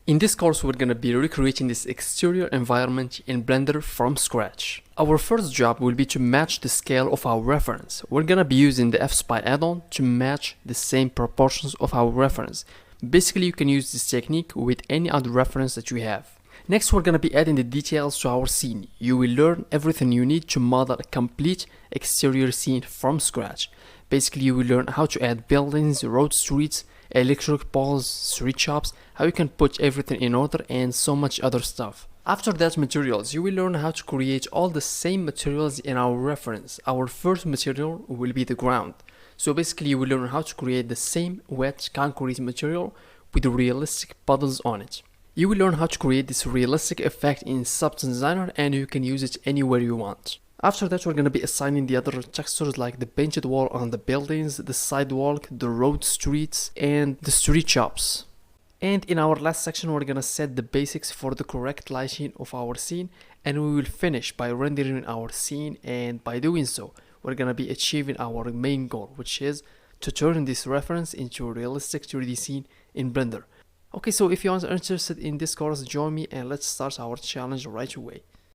In this course, we're gonna be recreating this exterior environment in Blender from scratch. Our first job will be to match the scale of our reference. We're gonna be using the fSpy add-on to match the same proportions of our reference. Basically, you can use this technique with any other reference that you have. Next, we're gonna be adding the details to our scene. You will learn everything you need to model a complete exterior scene from scratch. Basically, you will learn how to add buildings, road, streets, electric poles, street shops, how you can put everything in order, and so much other stuff. After that materials, you will learn how to create all the same materials in our reference. Our first material will be the ground. So basically you will learn how to create the same wet concrete material with realistic puddles on it. You will learn how to create this realistic effect in Substance Designer, and you can use it anywhere you want. After that, we're going to be assigning the other textures like the painted wall on the buildings, the sidewalk, the road streets, and the street shops. And in our last section, we're going to set the basics for the correct lighting of our scene, and we will finish by rendering our scene, and by doing so, we're going to be achieving our main goal, which is to turn this reference into a realistic 3D scene in Blender. Okay, so if you are interested in this course, join me and let's start our challenge right away.